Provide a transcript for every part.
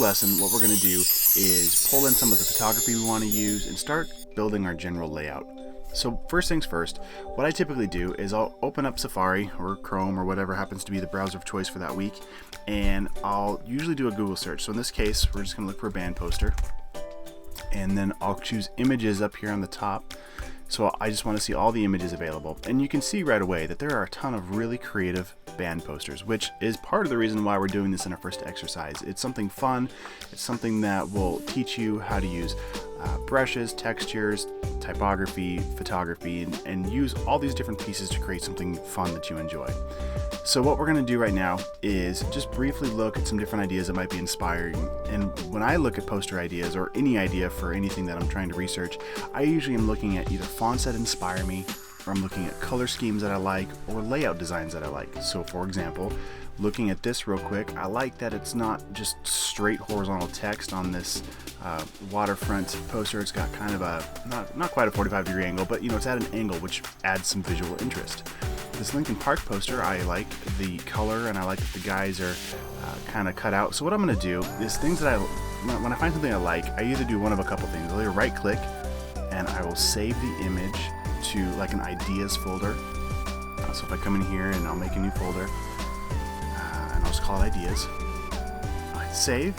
lesson, what we're going to do is pull in some of the photography we want to use and start building our general layout. So first things first, what I typically do is I'll open up Safari or Chrome or whatever happens to be the browser of choice for that week, and I'll usually do a Google search. So in this case, we're just going to look for a band poster, and then I'll choose images up here on the top. So I just want to see all the images available, and you can see right away that there are a ton of really creative band posters, which is part of the reason why we're doing this in our first exercise. It's something fun. It's something that will teach you how to use brushes, textures, typography, photography, and use all these different pieces to create something fun that you enjoy. So what we're going to do right now is just briefly look at some different ideas that might be inspiring. And when I look at poster ideas or any idea for anything that I'm trying to research, I usually am looking at either fonts that inspire me, or I'm looking at color schemes that I like, or layout designs that I like. So for example, looking at this real quick, I like that it's not just straight horizontal text on this waterfront poster. It's got kind of a, not quite a 45-degree angle, but it's at an angle, which adds some visual interest. This Linkin Park poster, I like the color, and I like that the guys are kind of cut out. So what I'm going to do is when I find something I like, I either do one of a couple things. I'll either right click and I will save the image to like an ideas folder. So if I come in here and I'll make a new folder, and I'll just call it ideas, I'll hit save.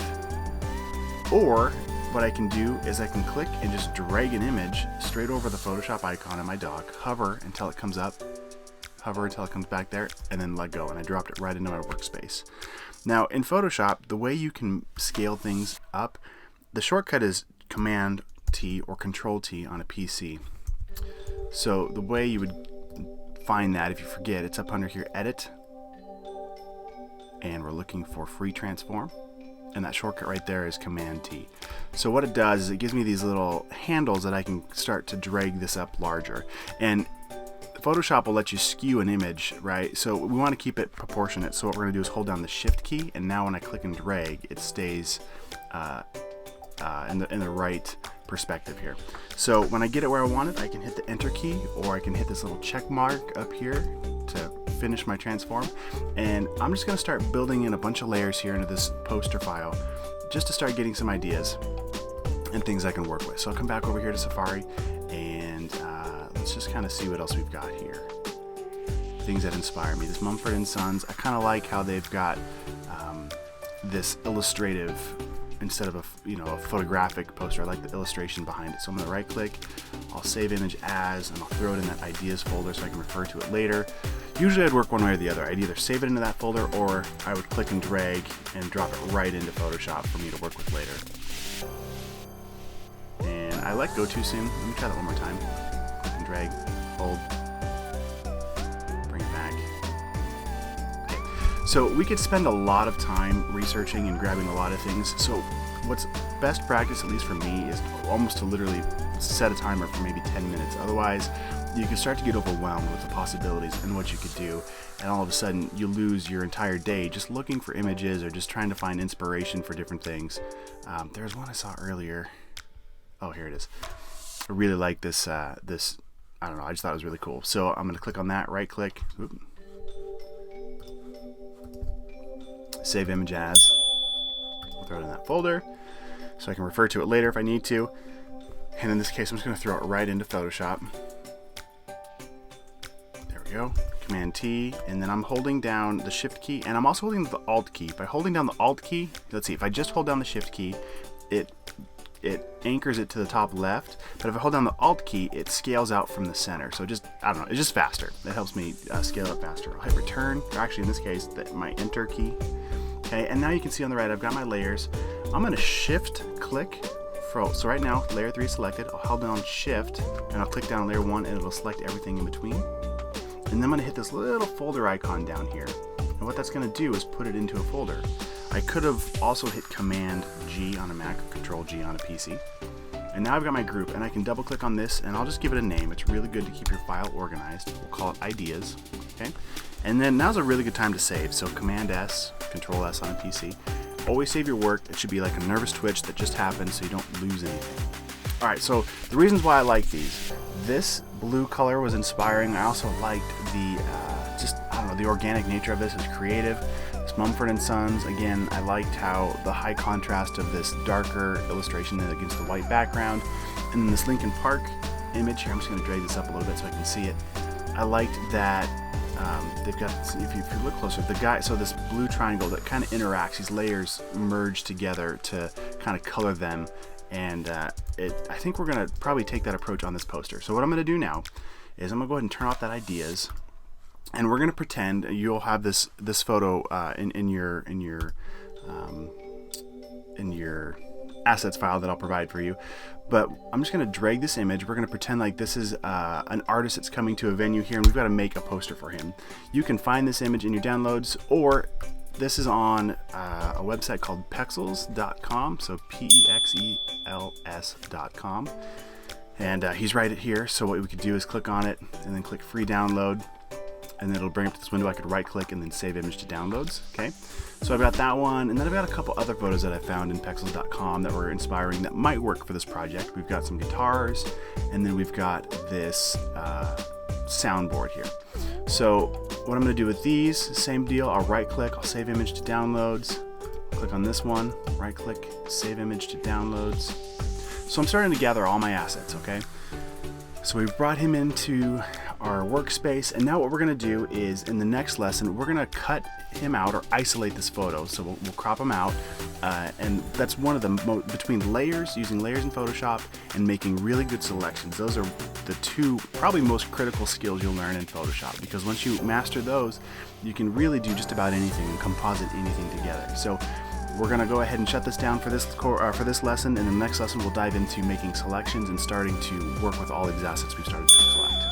Or what I can do is I can click and just drag an image straight over the Photoshop icon in my dock, hover until it comes up, hover until it comes back there, and then let go, and I dropped it right into my workspace. Now in Photoshop, the way you can scale things up, the shortcut is Command T or Control T on a PC. So the way you would find that, if you forget, it's up under here, Edit, and we're looking for Free Transform, and that shortcut right there is Command T. So what it does is it gives me these little handles that I can start to drag this up larger, and Photoshop will let you skew an image, right? So we want to keep it proportionate. So what we're going to do is hold down the Shift key, and now when I click and drag, it stays in the right perspective here. So when I get it where I want it, I can hit the Enter key, or I can hit this little check mark up here to finish my transform. And I'm just going to start building in a bunch of layers here into this poster file, just to start getting some ideas and things I can work with. So I'll come back over here to Safari, and let's just kind of see what else we've got here. Things that inspire me. This Mumford & Sons, I kind of like how they've got this illustrative instead of a photographic poster. I like the illustration behind it. So I'm going to right click, I'll save image as, and I'll throw it in that ideas folder so I can refer to it later. Usually I'd work one way or the other. I'd either save it into that folder, or I would click and drag and drop it right into Photoshop for me to work with later. And I let go too soon. Let me try that one more time. Click and drag, hold, bring it back. Okay. So we could spend a lot of time researching and grabbing a lot of things. So what's best practice, at least for me, is almost to literally set a timer for maybe 10 minutes. Otherwise, you can start to get overwhelmed with the possibilities and what you could do, and all of a sudden you lose your entire day just looking for images or just trying to find inspiration for different things. There's one I saw earlier. Oh, here it is. I really like this, I don't know, I just thought it was really cool. So I'm going to click on that, right click, save image as, we'll throw it in that folder so I can refer to it later if I need to. And in this case, I'm just going to throw it right into Photoshop. There we go, Command T, and then I'm holding down the Shift key, and I'm also holding the Alt key. By holding down the Alt key, let's see, if I just hold down the Shift key, it anchors it to the top left, but if I hold down the Alt key, it scales out from the center. So just, I don't know, it's just faster. It helps me scale up faster. I'll hit Return, or actually in this case, my Enter key. Okay, and now you can see on the right, I've got my layers. I'm going to Shift click. So right now, layer 3 is selected. I'll hold down Shift, and I'll click down on layer 1, and it'll select everything in between. And then I'm going to hit this little folder icon down here. And what that's going to do is put it into a folder. I could have also hit Command G on a Mac or Control G on a PC. And now I've got my group, and I can double click on this, and I'll just give it a name. It's really good to keep your file organized. We'll call it Ideas. Okay? And then now's a really good time to save. So Command S, Control S on a PC. Always save your work. It should be like a nervous twitch that just happened so you don't lose anything. Alright, so the reasons why I like these. This blue color was inspiring. I also liked the, I don't know, the organic nature of this is creative. This It's Mumford & Sons. Again, I liked how the high contrast of this darker illustration against the white background. And then this Linkin Park image here, I'm just going to drag this up a little bit so I can see it. I liked that they've got, if you look closer, the guy, so this blue triangle that kind of interacts, these layers merge together to kind of color them. And I think we're going to probably take that approach on this poster. So what I'm going to do now is I'm going to go ahead and turn off that ideas. And we're going to pretend you'll have this photo in your assets file that I'll provide for you. But I'm just going to drag this image. We're going to pretend like this is an artist that's coming to a venue here, and we've got to make a poster for him. You can find this image in your downloads, or this is on a website called Pexels.com, so Pexels.com. And he's right here, so what we could do is click on it and then click free download, and then it'll bring up this window. I could right click and then save image to downloads. Okay, so I've got that one, and then I've got a couple other photos that I found in Pexels.com that were inspiring, that might work for this project. We've got some guitars, and then we've got this soundboard here. So what I'm going to do with these, same deal. I'll right click, I'll save image to downloads, click on this one, right click, save image to downloads. So I'm starting to gather all my assets, okay? So we've brought him into our workspace, and now what we're going to do is, in the next lesson, we're going to cut him out or isolate this photo. So we'll crop him out, and that's one of the between layers, using layers in Photoshop and making really good selections. Those are the two probably most critical skills you'll learn in Photoshop, because once you master those, you can really do just about anything and composite anything together. So we're going to go ahead and shut this down for this lesson, and in the next lesson we'll dive into making selections and starting to work with all these assets we've started to select.